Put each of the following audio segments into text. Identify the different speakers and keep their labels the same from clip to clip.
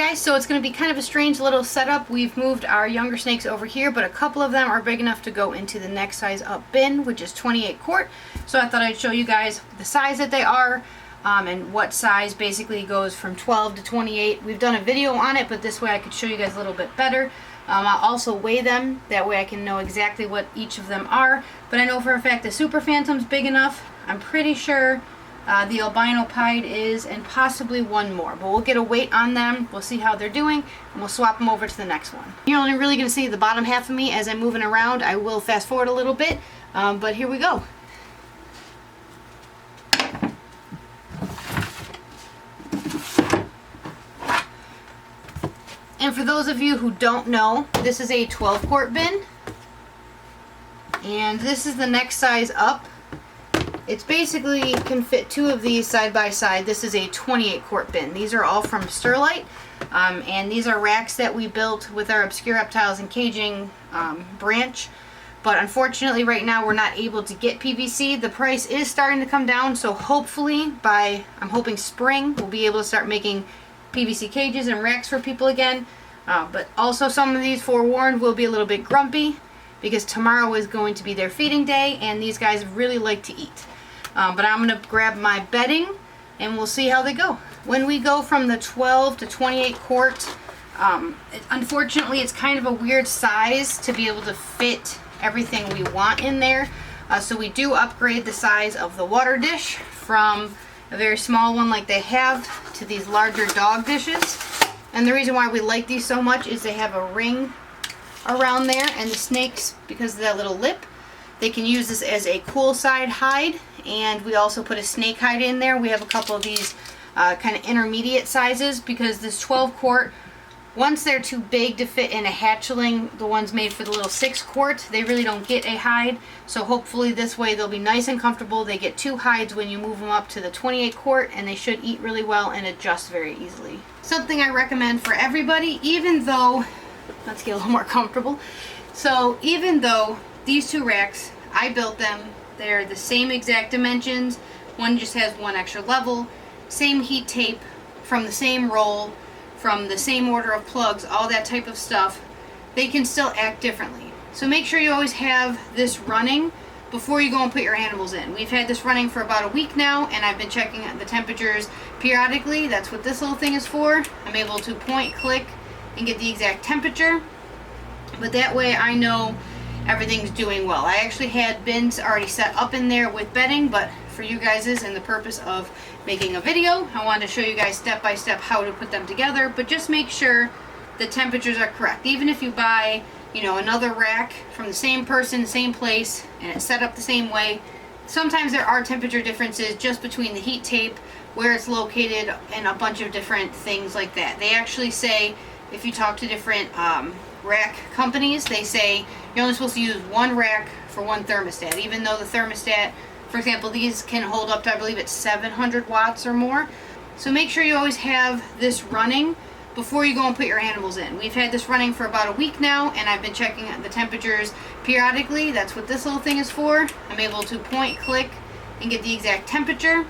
Speaker 1: guys, so it's going to be kind of a strange little setup. We've moved our younger snakes over here, but a couple of them are big enough to go into the next size up bin, which is 28 quart. So I thought I'd show you guys the size that they are and what size basically goes from 12 to 28. We've done a video on it, but this way I could show you guys a little bit better. I'll also weigh them, that way I can know exactly what each of them are. But I know for a fact the Super Phantom's big enough. I'm pretty sure the albino pied is, and possibly one more. But we'll get a weight on them, we'll see how they're doing, and we'll swap them over to the next one. You're only really going to see the bottom half of me as I'm moving around. I will fast forward a little bit, but here we go. And for those of you who don't know, this is a 12 quart bin, and this is the next size up. It's basically can fit two of these side by side. This is a 28 quart bin. These are all from Sterlite, and these are racks that we built with our Obscure Reptiles and Caging branch. But unfortunately right now we're not able to get PVC. The price is starting to come down, so hopefully by, I'm hoping spring, we'll be able to start making PVC cages and racks for people again. But also some of these, forewarned, will be a little bit grumpy because tomorrow is going to be their feeding day and these guys really like to eat. But I'm going to grab my bedding and we'll see how they go. When we go from the 12 to 28 quart, unfortunately it's kind of a weird size to be able to fit everything we want in there. So we do upgrade the size of the water dish from a very small one like they have to these larger dog dishes. And the reason why we like these so much is they have a ring around there, and the snakes, because of that little lip, they can use this as a cool side hide. And we also put a snake hide in there. We have a couple of these kind of intermediate sizes because this 12 quart, once they're too big to fit in a hatchling, the ones made for the little 6 quart, they really don't get a hide. So hopefully this way they'll be nice and comfortable. They get 2 hides when you move them up to the 28 quart, and they should eat really well and adjust very easily. Something I recommend for everybody, even though, let's get a little more comfortable. So even though these 2 racks, I built them, they're the same exact dimensions, one just has 1 extra level, same heat tape, from the same roll, from the same order of plugs, all that type of stuff, they can still act differently. So make sure you always have this running before you go and put your animals in. We've had this running for about a week now, and I've been checking the temperatures periodically. That's what this little thing is for. I'm able to point, click, and get the exact temperature, but that way I know everything's doing well. I actually had bins already set up in there with bedding, but for you guys and the purpose of making a video, I wanted to show you guys step by step how to put them together. But just make sure the temperatures are correct. Even if you buy, you know, another rack from the same person, same place, and it's set up the same way, sometimes there are temperature differences just between the heat tape, where it's located, and a bunch of different things like that. They actually say, if you talk to different rack companies, they say you're only supposed to use 1 rack for 1 thermostat, even though the thermostat, for example, these can hold up to, I believe it's 700 watts or more. So make sure you always have this running before you go and put your animals in. We've had this running for about a week now, and I've been checking the temperatures periodically. That's what this little thing is for. I'm able to point, click, and get the exact temperature,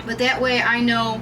Speaker 1: but that way I know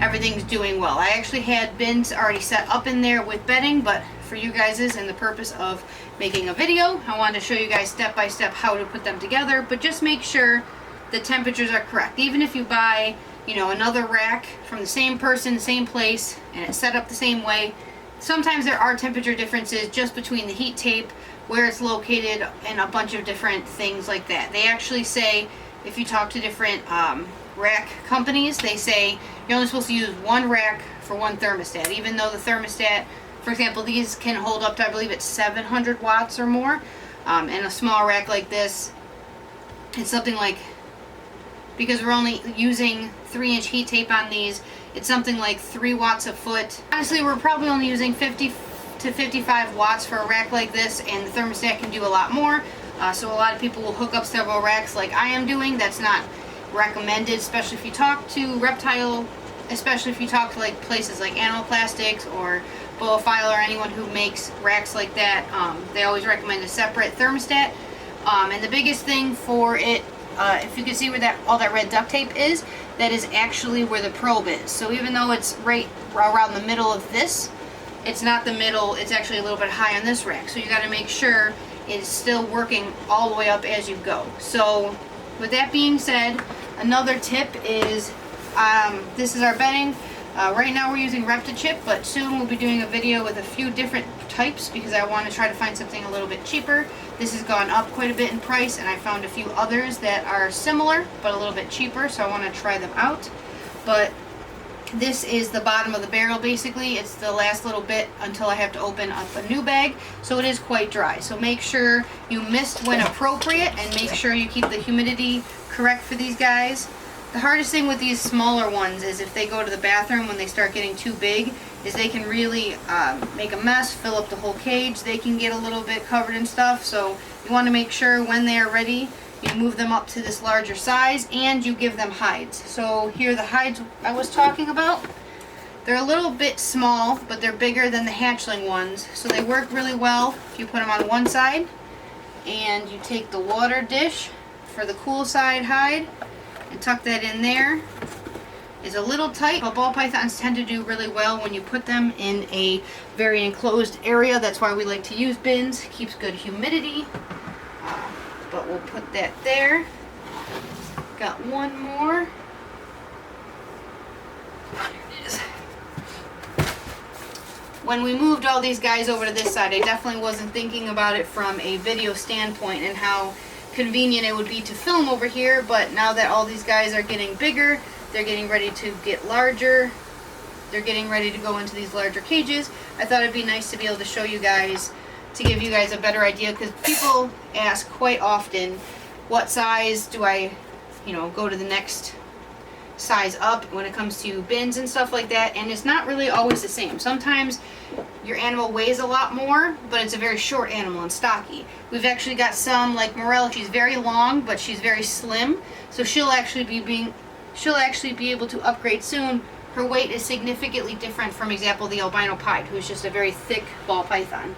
Speaker 1: everything's doing well. I actually had bins already set up in there with bedding, but for you guys and the purpose of making a video, I wanted to show you guys step by step how to put them together. But just make sure the temperatures are correct. Even if you buy, you know, another rack from the same person, same place, and it's set up the same way, sometimes there are temperature differences just between the heat tape, where it's located, and a bunch of different things like that. They actually say, if you talk to different rack companies, they say you're only supposed to use 1 rack for 1 thermostat, even though the thermostat, for example, these can hold up to, I believe it's 700 watts or more, and a small rack like this, it's something like, because we're only using 3-inch heat tape on these, it's something like 3 watts a foot. Honestly, we're probably only using 50 to 55 watts for a rack like this, and the thermostat can do a lot more. So a lot of people will hook up several racks like I am doing. That's not recommended, especially if you talk to Reptile, especially if you talk to like places like Animal Plastics or Boafile or anyone who makes racks like that. They always recommend a separate thermostat. And the biggest thing for it if you can see where that all that red duct tape is, that is actually where the probe is. So even though it's right around the middle of this, it's not the middle, it's actually a little bit high on this rack. So you got to make sure it's still working all the way up as you go. So with that being said, another tip is this is our bedding. Right now we're using ReptiChip, but soon we'll be doing a video with a few different types because I want to try to find something a little bit cheaper. This has gone up quite a bit in price, and I found a few others that are similar but a little bit cheaper, so I want to try them out. But this is the bottom of the barrel basically. It's the last little bit until I have to open up a new bag, so it is quite dry. So make sure you mist when appropriate and make sure you keep the humidity correct for these guys. The hardest thing with these smaller ones is if they go to the bathroom when they start getting too big, is they can really make a mess, fill up the whole cage. They can get a little bit covered in stuff, so you want to make sure when they are ready, you move them up to this larger size and you give them hides. So here are the hides I was talking about. They're a little bit small, but they're bigger than the hatchling ones, so they work really well if you put them on one side and you take the water dish for the cool side hide and tuck that in there. It's a little tight, but ball pythons tend to do really well when you put them in a very enclosed area. That's why we like to use bins. Keeps good humidity. But we'll put that there. Got one more. There it is. When we moved all these guys over to this side, I definitely wasn't thinking about it from a video standpoint and how convenient it would be to film over here, but now that all these guys are getting bigger, they're getting ready to get larger, they're getting ready to go into these larger cages, I thought it'd be nice to be able to show you guys, to give you guys a better idea, because people ask quite often, what size do I, go to the next size up when it comes to bins and stuff like that, and it's not really always the same. Sometimes your animal weighs a lot more, but it's a very short animal and stocky. We've actually got some, like Morel, she's very long, but she's very slim, so she'll actually be able to upgrade soon. Her weight is significantly different from, example, the albino pied, who's just a very thick ball python.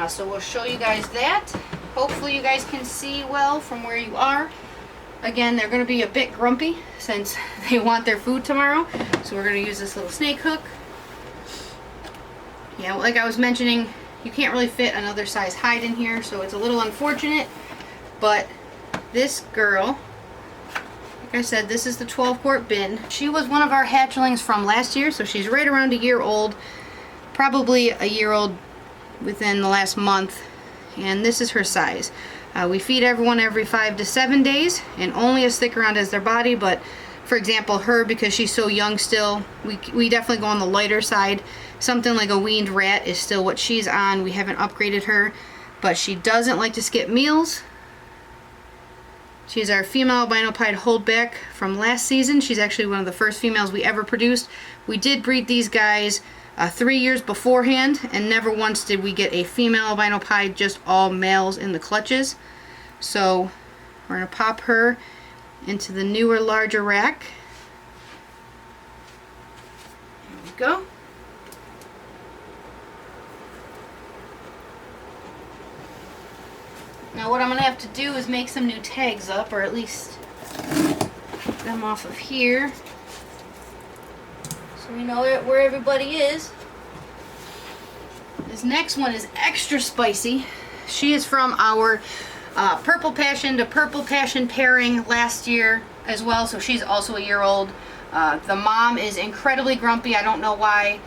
Speaker 1: So we'll show you guys that. Hopefully you guys can see well from where you are. Again, they're going to be a bit grumpy since they want their food tomorrow. So we're going to use this little snake hook. Yeah, like I was mentioning, you can't really fit another size hide in here, so it's a little unfortunate. But this girl, like I said, this is the 12-quart bin. She was one of our hatchlings from last year, so she's right around a year old. Probably a year old within the last month. And this is her size. We feed everyone every 5 to 7 days, and only as thick around as their body. But for example, her, because she's so young still, we definitely go on the lighter side. Something like a weaned rat is still what she's on. We haven't upgraded her, but she doesn't like to skip meals. She's our female albino pied holdback from last season. She's actually one of the first females we ever produced. We did breed these guys 3 years beforehand, and never once did we get a female albino pied, just all males in the clutches. So we're going to pop her into the newer, larger rack. There we go. Now what I'm going to have to do is make some new tags up, or at least get them off of here, so we know where everybody is. This next one is extra spicy. She is from our Purple Passion to Purple Passion pairing last year as well, so she's also a year old. The mom is incredibly grumpy. I don't know why.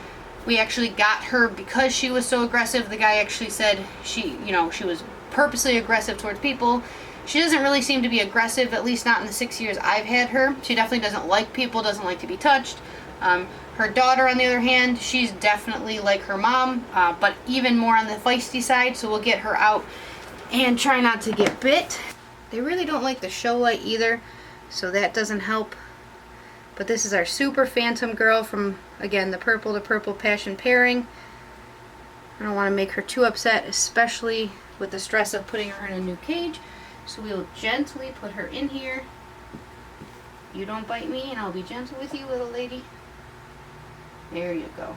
Speaker 1: We actually got her because she was so aggressive. The guy actually said she was purposely aggressive towards people. She doesn't really seem to be aggressive, at least not in the 6 years I've had her. She definitely doesn't like people, doesn't like to be touched. Her daughter, on the other hand, she's definitely like her mom, but even more on the feisty side, so we'll get her out and try not to get bit. They really don't like the show light either, so that doesn't help. But this is our super phantom girl from, again, the Purple to Purple Passion pairing. I don't want to make her too upset, especially with the stress of putting her in a new cage. So we will gently put her in here. You don't bite me, and I'll be gentle with you, little lady. There you go.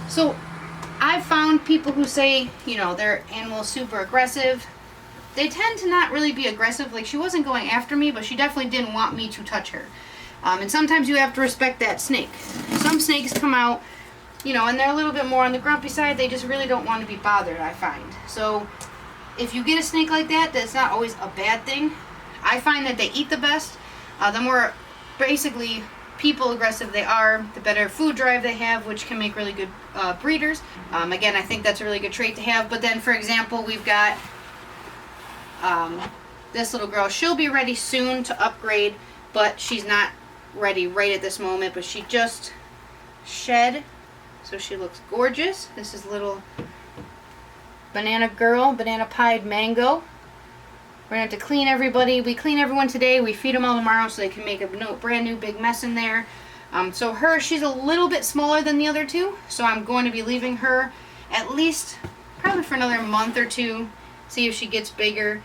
Speaker 1: So I've found people who say, their animal's super aggressive. they tend to not really be aggressive. Like, she wasn't going after me, but she definitely didn't want me to touch her. And sometimes you have to respect that snake. Some snakes come out, you know, and they're a little bit more on the grumpy side. They just really don't want to be bothered, I find. So if you get a snake like that, that's not always a bad thing. I find that they eat the best. The more basically people aggressive they are, the better food drive they have, which can make really good breeders. Again, I think that's a really good trait to have. But then, for example, we've got this little girl. She'll be ready soon to upgrade, but she's not ready right at this moment. But she just shed, so she looks gorgeous. This is little banana girl, banana pied mango. We're gonna have to clean everybody. We clean everyone today. We feed them all tomorrow so they can make a brand new big mess in there. So she's a little bit smaller than the other two, so I'm going to be leaving her at least probably for another month or two, see if she gets bigger.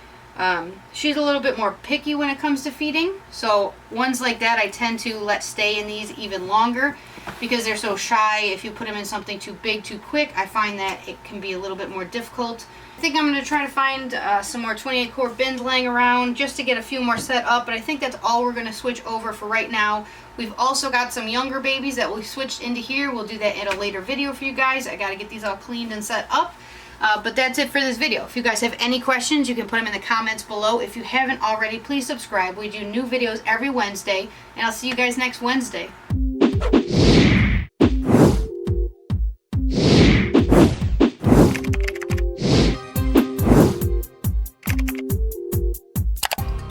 Speaker 1: She's a little bit more picky when it comes to feeding, so ones like that I tend to let stay in these even longer because they're so shy. If you put them in something too big too quick, I find that it can be a little bit more difficult. I think I'm going to try to find some more 28 quart bins laying around just to get a few more set up, but I think that's all we're going to switch over for right now. We've also got some younger babies that we switched into here. We'll do that in a later video for you guys. I got to get these all cleaned and set up. But that's it for this video. If you guys have any questions, you can put them in the comments below. If you haven't already, please subscribe. We do new videos every Wednesday, and I'll see you guys next Wednesday.